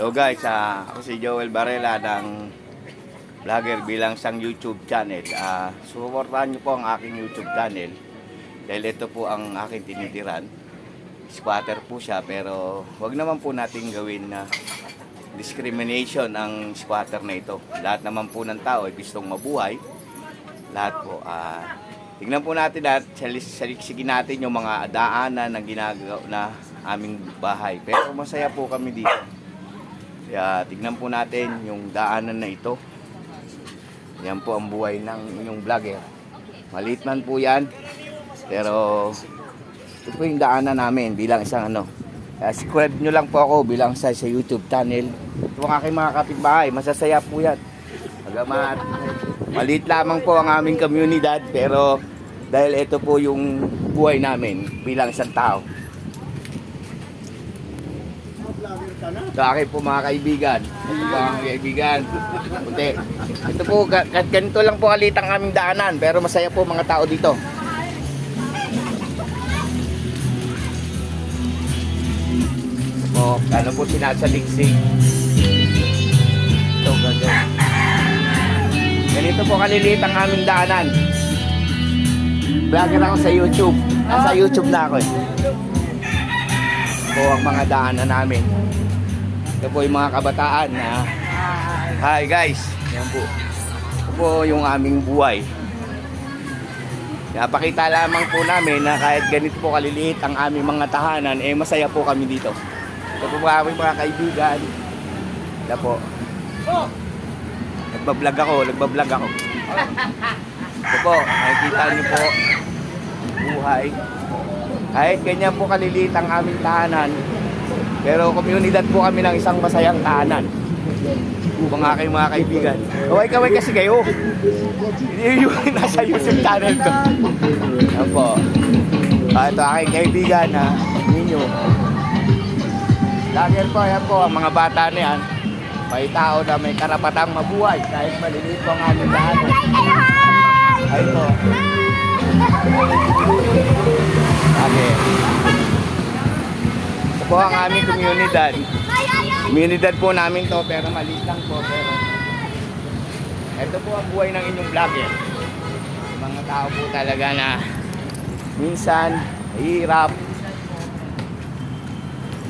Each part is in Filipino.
So guys, ako si Joel Varela ng vlogger bilang isang YouTube channel. Suportahan nyo po ang aking YouTube channel dahil ito po ang aking tinitiran. Squatter po siya, pero wag naman po natin gawin na discrimination ang squatter na ito. Lahat naman po ng tao ay gustong mabuhay. Lahat po. Tignan po natin at saliksiki natin yung mga daanan na ginagawa na aming bahay. Pero masaya po kami dito. Kaya tignan po natin yung daanan na ito. Yan po ang buhay ng inyong vlogger. Maliit man po yan. Pero ito po yung daanan namin bilang isang subscribe nyo lang po ako bilang sa YouTube channel. Ito ang aking mga kapitbahay. Masasaya po yan. Magamat maliit lamang po ang aming komunidad, pero dahil ito po yung buhay namin bilang isang tao. Ito akin po mga kaibigan. Ito po mga kaibigan. Ito po, ganito lang po kalit ang aming daanan, pero masaya po mga tao dito. Ano po sinasaliksik. Ito gagawin. Ganito po kaliliit ang aming daanan. Vlogger ako sa YouTube. Nasa YouTube na ako eh. Ito po ang mga daanan namin. Ito po yung mga kabataan na hi guys. Yan po. Ito po yung aming buhay. Napakita lamang po namin na kahit ganito po kaliliit ang aming mga tahanan, eh masaya po kami dito. Ito po aming mga kaibigan. Ito po. Nagbablog ako. Ito po, nakikita niyo po buhay. Kahit ganyan po kaliliit ang aming tahanan, pero komunidad po kami ng isang masayang tahanan. Mga aking mga kaibigan. Kaway-kaway kasi kayo. Hindi yung nasa YouTube channel ko. Yan po. Ito aking kaibigan na ninyo. Lagyan po, yan po, ang mga bata na yan. May tao na may karapatang mabuhay kahit maliliit po ang aming tahanan. Ay po. Okay. Ito po ang aming komunidad. Komunidad po namin to, pero maliit lang po. Pero ito po ang buhay ng inyong vlogger. Mga tao po talaga na minsan hirap.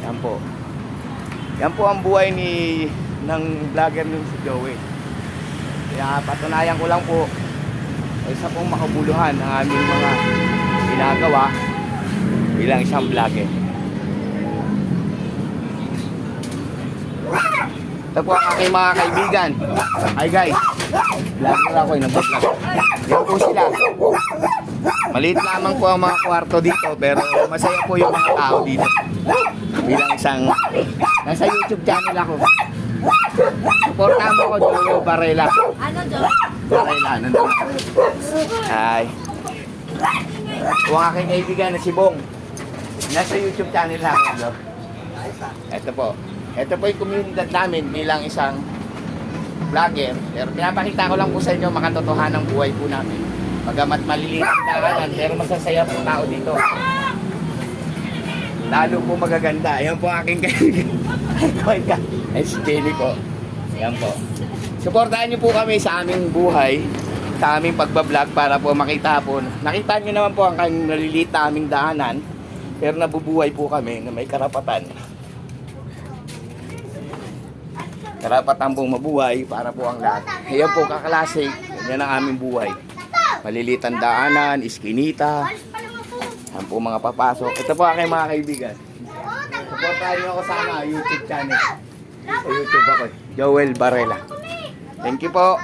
Yan po. Yan po ang buhay ng vlogger ng si Joey. Kaya patunayan ko lang po isa pong makabuluhan ang aming mga ginagawa bilang isang vlogger. Ito po ang aking mga kaibigan. Hi guys, vlogger ako, nag-vlog. Yan po sila. Maliit lamang po ang mga kwarto dito, pero masaya po yung mga tao dito. Bilang isang nasa YouTube channel ako. Suportahan mo ko, Joel Varela. Ano, Joel? Varela, nandun. Hi. Ito ang aking kaibigan na si Bong. Nasa YouTube channel ako. Ito po. Ito po yung komunidad namin bilang isang vlogger. Pero pinapakita ko lang po sa inyo makatotohanan ng buhay po namin. Bagamat maliliit ang daanan, pero masasaya po tao dito. Lalo po magaganda. Ayan po aking kaibigan. Ay, si Jenny po. Ayan po. Suportahan niyo po kami sa aming buhay, sa aming pagbablog para po makita po. Nakita niyo naman po ang maliliit na aming daanan, pero nabubuhay po kami na may karapatan. Karapatan pong mabuhay para po ang lahat. Ayan po kaklase. Yan ang aming buhay. Maliliit ang daanan, iskinita. Yan po mga papasok. Ito po aking mga kaibigan. Suportahan niyo ako sa YouTube channel. Sa YouTube ako, Joel Varela. Thank you po.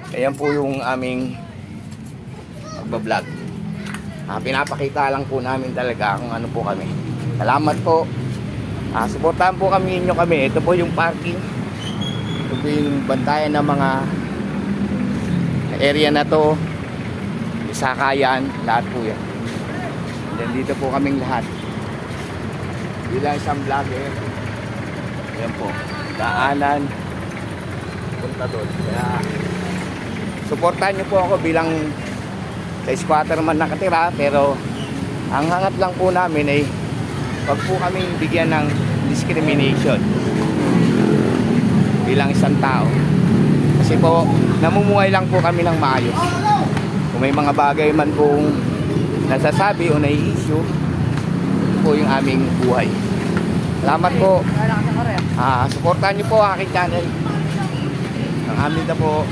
Ayan po yung aming pagbablog. Pinapakita lang po namin talaga kung ano po kami. Salamat po. Suportahan po kami kami. Ito po yung parking. Ito po yung bantayan ng mga area na to. Sakayan, lahat po yan. And dito po kaming lahat. Bilang isang vlogger. Ayan po. Daanan. Punta doon. Kaya suportahan niyo po ako bilang sa squatter man nakatira, pero ang hangat lang po namin ay wag po kaming bigyan ng discrimination bilang isang tao. Kasi po, namumuhay lang po kami ng maayos. Kung may mga bagay man pong nasasabi o nai-issue, ito po yung aming buhay. Salamat po. Suportahan niyo po ang aking channel. Ang amin na po.